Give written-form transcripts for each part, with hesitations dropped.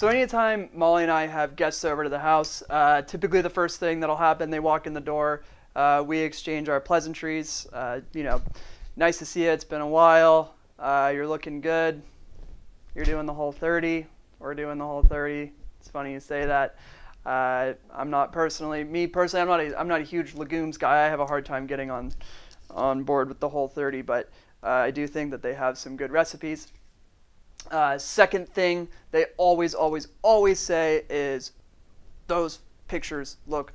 So anytime Molly and I have guests over to the house, typically the first thing that'll happen, they walk in the door, we exchange our pleasantries. You know, nice to see you, it's been a while, you're looking good, you're doing the whole 30, we're doing the whole 30. It's funny you say that. I'm not personally, I'm not a huge legumes guy. I have a hard time getting on board with the whole 30, but I do think that they have some good recipes. Second thing they always say is, those pictures look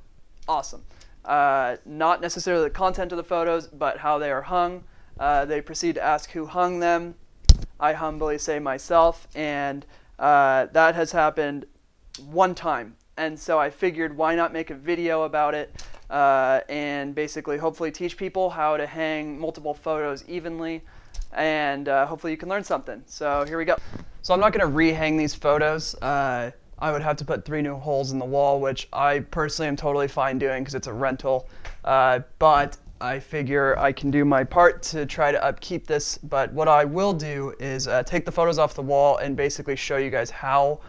awesome. Not necessarily the content of the photos, but how they are hung. They proceed to ask who hung them. I humbly say myself, and that has happened one time. And so I figured, why not make a video about it and basically hopefully teach people how to hang multiple photos evenly, and hopefully you can learn something. So here we go. So I'm not going to rehang these photos. I would have to put 3 new holes in the wall, which I personally am totally fine doing because it's a rental. But I figure I can do my part to try to upkeep this. But what I will do is take the photos off the wall and basically show you guys how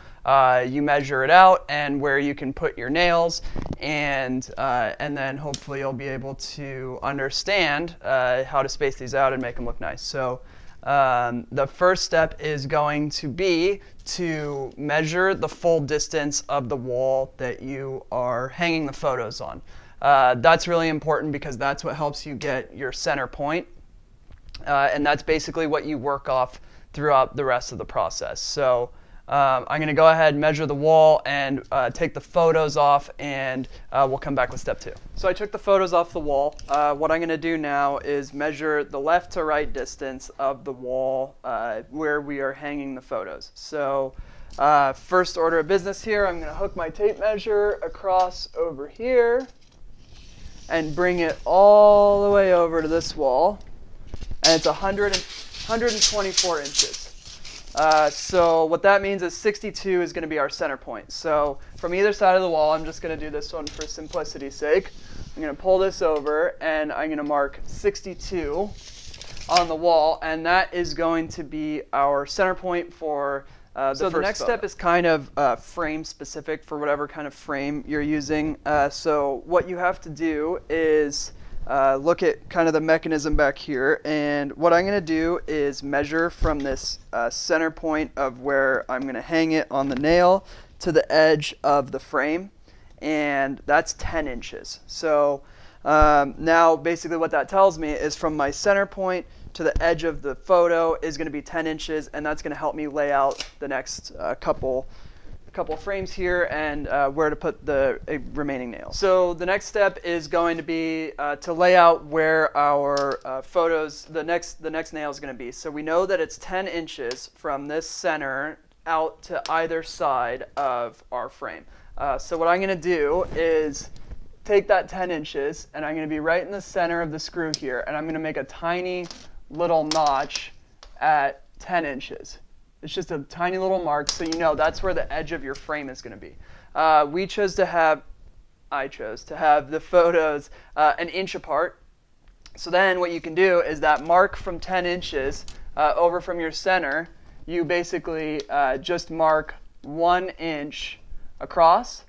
you measure it out and where you can put your nails, and then hopefully you'll be able to understand how to space these out and make them look nice. So the first step is going to be to measure the full distance of the wall that you are hanging the photos on. That's really important because that's what helps you get your center point, and that's basically what you work off throughout the rest of the process. So I'm going to go ahead and measure the wall and take the photos off, and we'll come back with step 2. So I took the photos off the wall. What I'm going to do now is measure the left to right distance of the wall where we are hanging the photos. So first order of business here, I'm going to hook my tape measure across over here and bring it all the way over to this wall, and it's 124 inches. So what that means is 62 is going to be our center point. So from either side of the wall, I'm just going to do this one for simplicity's sake. I'm going to pull this over, and I'm going to mark 62 on the wall, and that is going to be our center point for so the next step is kind of frame specific for whatever kind of frame you're using. So what you have to do is look at kind of the mechanism back here, and what I'm going to do is measure from this center point of where I'm going to hang it on the nail to the edge of the frame, and that's 10 inches. So now basically what that tells me is from my center point to the edge of the photo is going to be 10 inches, and that's going to help me lay out the next couple frames here and where to put the remaining nails. So the next step is going to be to lay out where our photos, the next nail is going to be. So we know that it's 10 inches from this center out to either side of our frame. So what I'm going to do is take that 10 inches, and I'm going to be right in the center of the screw here, and I'm going to make a tiny little notch at 10 inches. It's just a tiny little mark, so you know that's where the edge of your frame is going to be. I chose to have the photos an inch apart. So then what you can do is that mark from 10 inches over from your center, you basically just mark 1 inch across,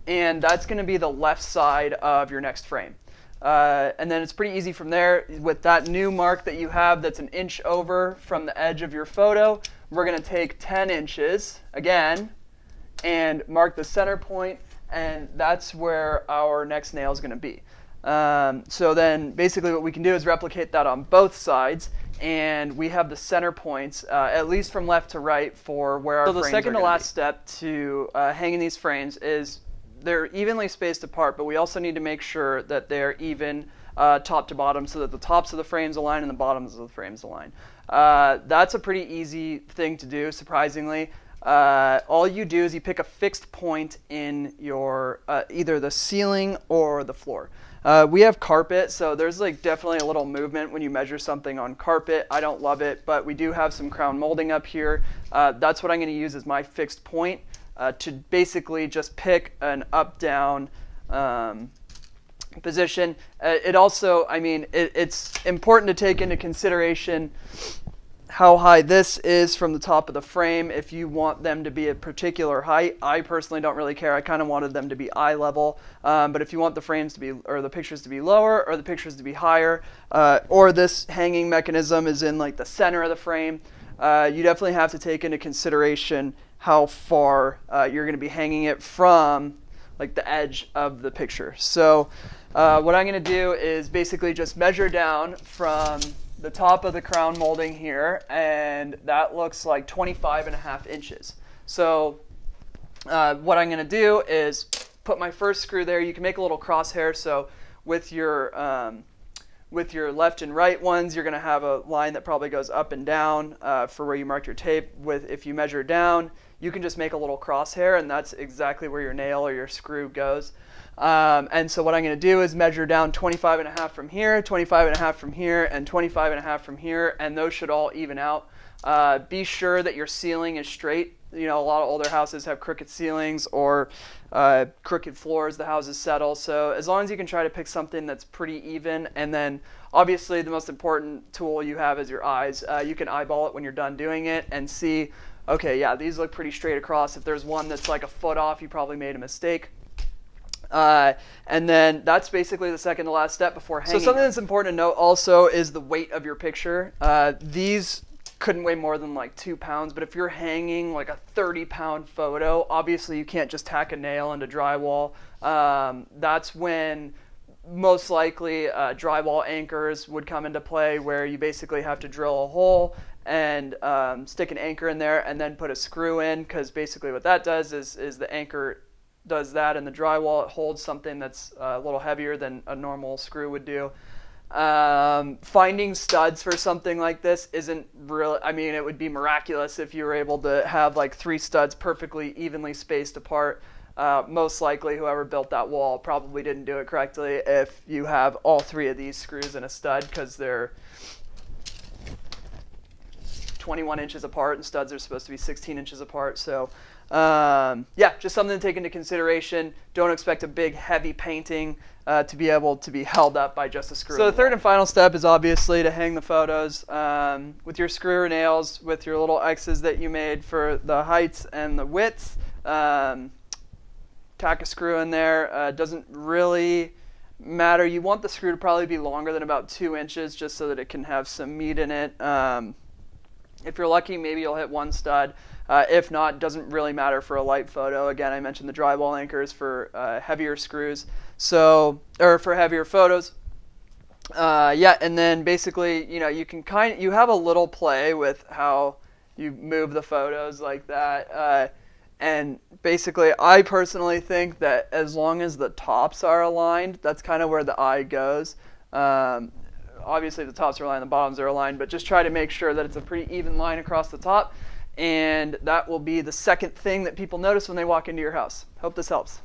and that's going to be the left side of your next frame. And then it's pretty easy from there. With that new mark that you have that's an inch over from the edge of your photo, we're going to take 10 inches again and mark the center point, and that's where our next nail is going to be. So then basically what we can do is replicate that on both sides, and we have the center points, at least from left to right, for where our frames are. So the second to last step to hanging these frames is they're evenly spaced apart, but we also need to make sure that they're even top to bottom, so that the tops of the frames align and the bottoms of the frames align. That's a pretty easy thing to do, surprisingly. All you do is you pick a fixed point in your either the ceiling or the floor. We have carpet, so there's like definitely a little movement when you measure something on carpet. I don't love it, but we do have some crown molding up here. That's what I'm going to use as my fixed point. To basically just pick an up-down position. It also, I mean, it's important to take into consideration how high this is from the top of the frame. If you want them to be a particular height, I personally don't really care. I kind of wanted them to be eye level. But if you want the frames to be, or the pictures to be lower, or the pictures to be higher, or this hanging mechanism is in like the center of the frame, you definitely have to take into consideration how far you're going to be hanging it from like the edge of the picture. So what I'm going to do is basically just measure down from the top of the crown molding here, and that looks like 25.5 inches. So what I'm going to do is put my first screw there. You can make a little crosshair, so with your left and right ones, you're going to have a line that probably goes up and down for where you mark your tape. If you measure down, you can just make a little crosshair, and that's exactly where your nail or your screw goes. And so what I'm going to do is measure down 25.5 from here, 25.5 from here, and 25.5 from here, and those should all even out. Be sure that your ceiling is straight. You know, a lot of older houses have crooked ceilings or crooked floors. The houses settle. So as long as you can try to pick something that's pretty even, and then obviously the most important tool you have is your eyes. You can eyeball it when you're done doing it and see, okay, yeah, these look pretty straight across. If there's one that's like a foot off, you probably made a mistake. And then that's basically the second to last step before hanging. So something that's important to note also is the weight of your picture. These couldn't weigh more than like 2 pounds, but if you're hanging like a 30-pound photo, obviously you can't just tack a nail into drywall. That's when most likely drywall anchors would come into play, where you basically have to drill a hole and stick an anchor in there and then put a screw in, because basically what that does is the anchor does that, and the drywall, it holds something that's a little heavier than a normal screw would do. Finding studs for something like this isn't really, I mean, it would be miraculous if you were able to have like 3 studs perfectly evenly spaced apart. Most likely whoever built that wall probably didn't do it correctly if you have all 3 of these screws in a stud, because they're 21 inches apart and studs are supposed to be 16 inches apart. So yeah, just something to take into consideration. Don't expect a big heavy painting to be able to be held up by just a screw. So the third and final step is obviously to hang the photos with your screw or nails, with your little X's that you made for the heights and the widths. Tack a screw in there. Doesn't really matter. You want the screw to probably be longer than about 2 inches, just so that it can have some meat in it. If you're lucky, maybe you'll hit 1 stud. If not, doesn't really matter for a light photo. Again, I mentioned the drywall anchors for heavier screws, so, or for heavier photos. Yeah, and then basically, you know, you can you have a little play with how you move the photos like that. And basically, I personally think that as long as the tops are aligned, that's kind of where the eye goes. Obviously, the tops are aligned, the bottoms are aligned, but just try to make sure that it's a pretty even line across the top. And that will be the second thing that people notice when they walk into your house. Hope this helps.